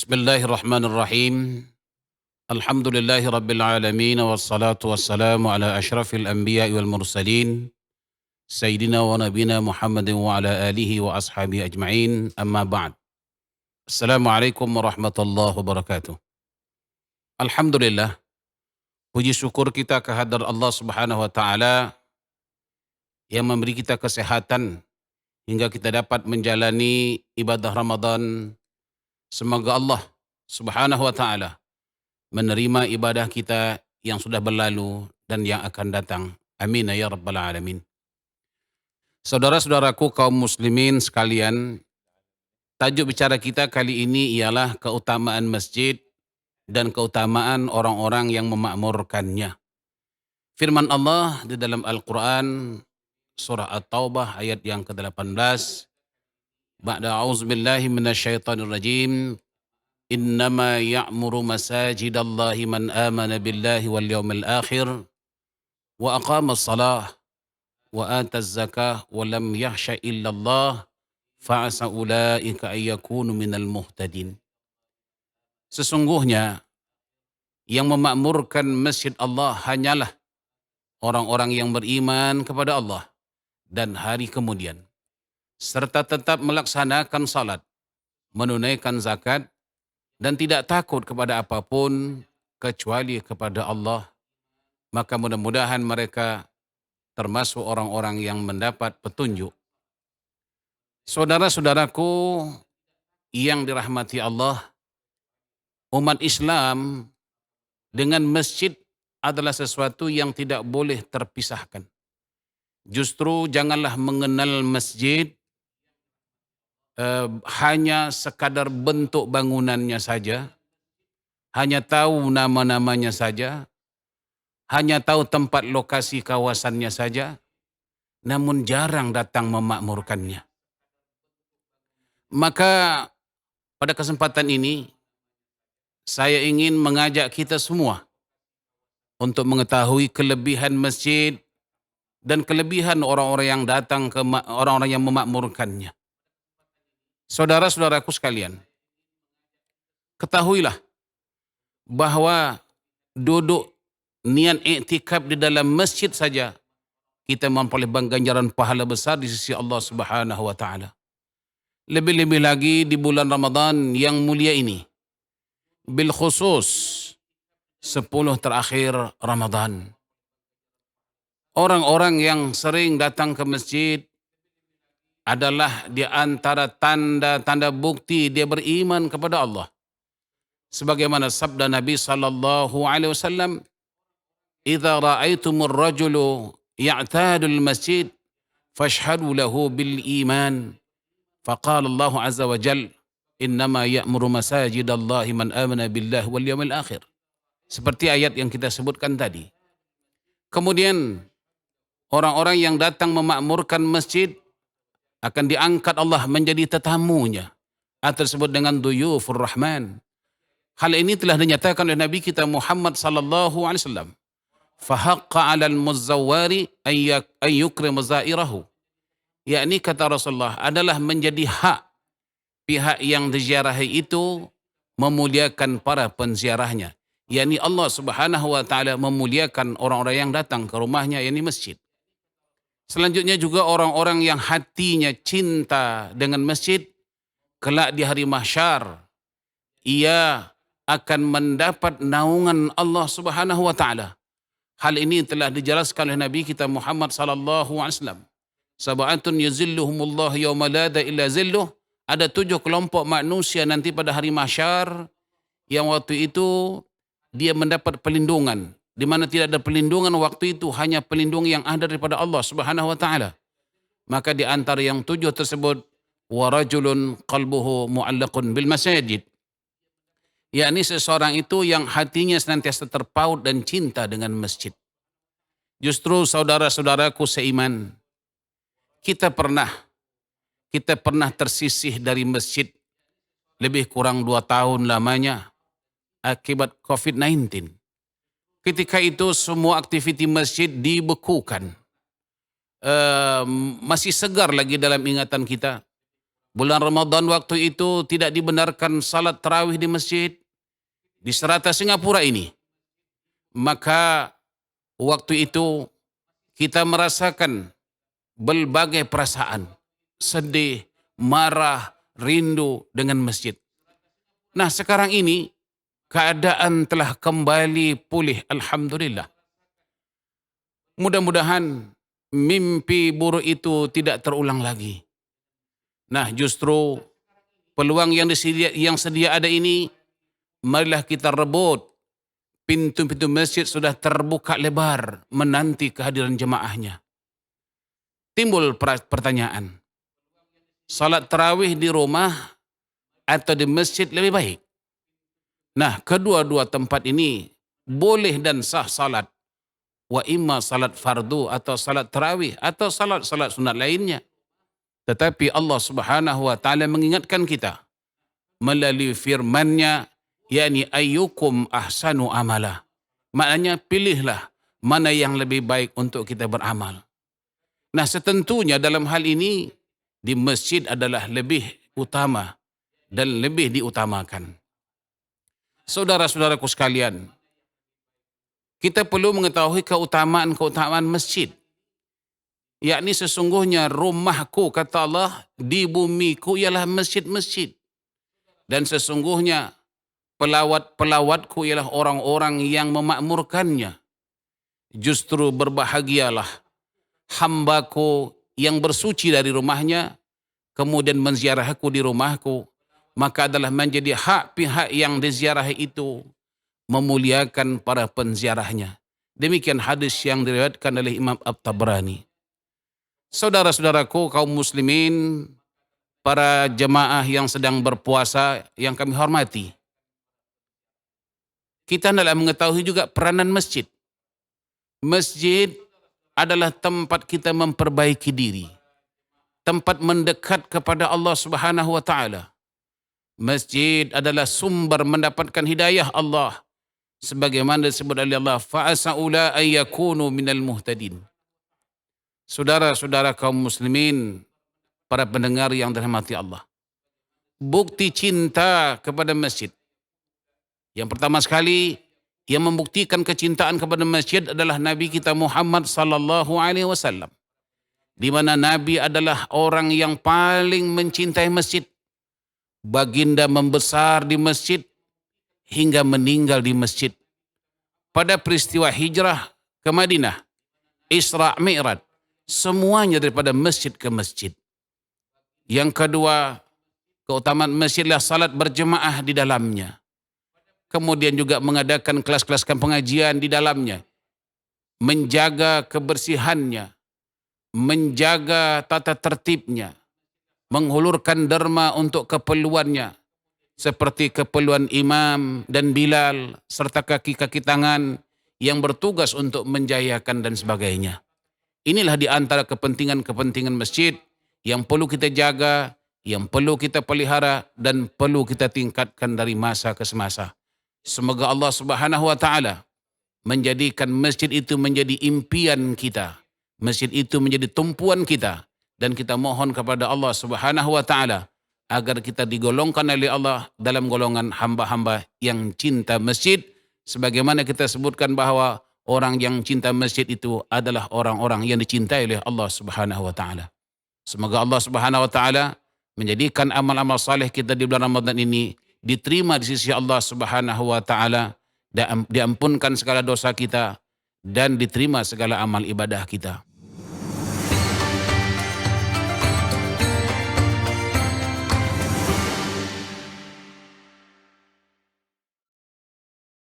Bismillahirrahmanirrahim. Alhamdulillahi rabbil alamin wassalatu wassalamu ala asyrafil anbiya'i wal mursalin sayyidina wa nabiyina Muhammadin wa ala alihi wa ashabihi ajma'in. Amma ba'd. Assalamualaikum warahmatullahi wabarakatuh. Alhamdulillah, puji syukur kita kehadrat Allah Subhanahu wa taala yang memberi kita kesehatan hingga kita dapat menjalani ibadah Ramadan. Semoga Allah Subhanahu wa taala menerima ibadah kita yang sudah berlalu dan yang akan datang. Amin ya rabbal alamin. Saudara-saudaraku kaum muslimin sekalian, tajuk bicara kita kali ini ialah keutamaan masjid dan keutamaan orang-orang yang memakmurkannya. Firman Allah di dalam Al-Quran surah At-Taubah ayat yang ke-18. Ba'da a'udzubillahi minasyaitonir rajim. Innama ya'muru masajidallahi man amana billahi wal yawmil akhir wa aqamas salah wa ataz zakah wa lam yakhsha illallah fa'asa ulaika ayyakunu minal muhtadin. Sesungguhnya yang memakmurkan masjid Allah hanyalah orang-orang yang beriman kepada Allah dan hari kemudian, serta tetap melaksanakan salat, menunaikan zakat, dan tidak takut kepada apapun kecuali kepada Allah, maka mudah-mudahan mereka termasuk orang-orang yang mendapat petunjuk. Saudara-saudaraku yang dirahmati Allah, umat Islam dengan masjid adalah sesuatu yang tidak boleh terpisahkan. Justru janganlah mengenal masjid hanya sekadar bentuk bangunannya saja, hanya tahu nama-namanya saja, hanya tahu tempat lokasi kawasannya saja, namun jarang datang memakmurkannya. Maka pada kesempatan ini saya ingin mengajak kita semua untuk mengetahui kelebihan masjid dan kelebihan orang-orang yang datang ke orang-orang yang memakmurkannya. Saudara-saudaraku sekalian, ketahuilah bahwa duduk niat iktikaf di dalam masjid saja kita memperoleh ganjaran pahala besar di sisi Allah Subhanahu wa taala. Lebih-lebih lagi di bulan Ramadan yang mulia ini. Bil khusus 10 terakhir Ramadan. Orang-orang yang sering datang ke masjid adalah di antara tanda-tanda bukti dia beriman kepada Allah. Sebagaimana sabda Nabi sallallahu alaihi wasallam, "Idza ra'aitumur rajulu ya'tadul masjid fashhadu lahu bil iman." Faqala Allah azza wa jalla, "Innama ya'muru masajidallahi man amana billahi wal yawmil akhir." Seperti ayat yang kita sebutkan tadi. Kemudian orang-orang yang datang memakmurkan masjid akan diangkat Allah menjadi tetamunya, atau disebut dengan duyufur rahman. Hal ini telah dinyatakan oleh Nabi kita Muhammad sallallahu alaihi wasallam. Fahaqqa 'alal muzzawwari an yukrim zairahu. Yakni kata Rasulullah adalah menjadi hak pihak yang diziarahi itu memuliakan para penziarahnya. Yakni Allah Subhanahu wa taala memuliakan orang-orang yang datang ke rumahnya, yakni masjid. Selanjutnya juga orang-orang yang hatinya cinta dengan masjid, kelak di hari mahsyar, ia akan mendapat naungan Allah Subhanahu wa taala. Hal ini telah dijelaskan oleh Nabi kita Muhammad sallallahu alaihi wasallam. Sab'atun yuzilluhumullah yauma la illa zilluh. Ada 7 kelompok manusia nanti pada hari mahsyar yang waktu itu dia mendapat pelindungan, di mana tidak ada pelindungan waktu itu, hanya pelindung yang ada daripada Allah Subhanahu wa taala. Maka di antara yang 7 tersebut, wa rajulun qalbuhu mu'allaqun bil masajid. Yakni seseorang itu yang hatinya senantiasa terpaut dan cinta dengan masjid. Justru saudara-saudaraku seiman, kita pernah tersisih dari masjid lebih kurang 2 tahun lamanya akibat COVID-19. Ketika itu semua aktiviti masjid dibekukan. Masih segar lagi dalam ingatan kita Bulan Ramadan waktu itu tidak dibenarkan salat tarawih di masjid di serata Singapura ini. Maka waktu itu kita merasakan berbagai perasaan, sedih, marah, rindu dengan masjid. Nah, sekarang ini keadaan telah kembali pulih, alhamdulillah. Mudah-mudahan mimpi buruk itu tidak terulang lagi. Nah, justru peluang yang sedia ada ini, marilah kita rebut. Pintu-pintu masjid sudah terbuka lebar menanti kehadiran jemaahnya. Timbul pertanyaan, salat tarawih di rumah atau di masjid lebih baik? Nah, kedua-dua tempat ini boleh dan sah salat. Wa imma salat fardu atau salat tarawih atau salat-salat sunat lainnya. Tetapi Allah Subhanahu wa taala mengingatkan kita melalui firman-Nya, yakni ayyukum ahsanu amala. Maknanya pilihlah mana yang lebih baik untuk kita beramal. Nah, setentunya dalam hal ini di masjid adalah lebih utama dan lebih diutamakan. Saudara-saudaraku sekalian, kita perlu mengetahui keutamaan masjid. Yakni sesungguhnya rumahku, kata Allah, di bumiku ialah masjid-masjid. Dan sesungguhnya pelawat-pelawatku ialah orang-orang yang memakmurkannya. Justru berbahagialah hambaku yang bersuci dari rumahnya, kemudian menziarahku di rumahku, maka adalah menjadi hak pihak yang diziarahi itu memuliakan para penziarahnya. Demikian hadis yang diriwayatkan oleh Imam At-Tabrani. Saudara-saudaraku kaum muslimin, para jemaah yang sedang berpuasa yang kami hormati, kita hendaklah mengetahui juga peranan masjid. Masjid adalah tempat kita memperbaiki diri, tempat mendekat kepada Allah Subhanahu wa taala. Masjid adalah sumber mendapatkan hidayah Allah. Sebagaimana disebut oleh Allah, fa'asaula ayyakunu minal muhtadin. Saudara-saudara kaum muslimin, para pendengar yang dirahmati Allah, bukti cinta kepada masjid. Yang pertama sekali yang membuktikan kecintaan kepada masjid adalah Nabi kita Muhammad sallallahu alaihi wasallam. Di mana Nabi adalah orang yang paling mencintai masjid. Baginda membesar di masjid hingga meninggal di masjid. Pada peristiwa hijrah ke Madinah, Isra Mi'raj, semuanya daripada masjid ke masjid. Yang kedua, keutamaan masjidlah salat berjemaah di dalamnya. Kemudian juga mengadakan kelas-kelas pengajian di dalamnya. Menjaga kebersihannya, menjaga tata tertibnya, menghulurkan derma untuk keperluannya, seperti keperluan imam dan Bilal, serta kaki-kaki tangan yang bertugas untuk menjayakan dan sebagainya. Inilah di antara kepentingan-kepentingan masjid yang perlu kita jaga, yang perlu kita pelihara, dan perlu kita tingkatkan dari masa ke semasa. Semoga Allah Subhanahu wa taala menjadikan masjid itu menjadi impian kita, masjid itu menjadi tumpuan kita, dan kita mohon kepada Allah Subhanahu wa taala agar kita digolongkan oleh Allah dalam golongan hamba-hamba yang cinta masjid, sebagaimana kita sebutkan bahwa orang yang cinta masjid itu adalah orang-orang yang dicintai oleh Allah Subhanahu wa taala. Semoga Allah Subhanahu wa taala menjadikan amal-amal saleh kita di bulan Ramadan ini diterima di sisi Allah Subhanahu wa taala, diampunkan segala dosa kita dan diterima segala amal ibadah kita.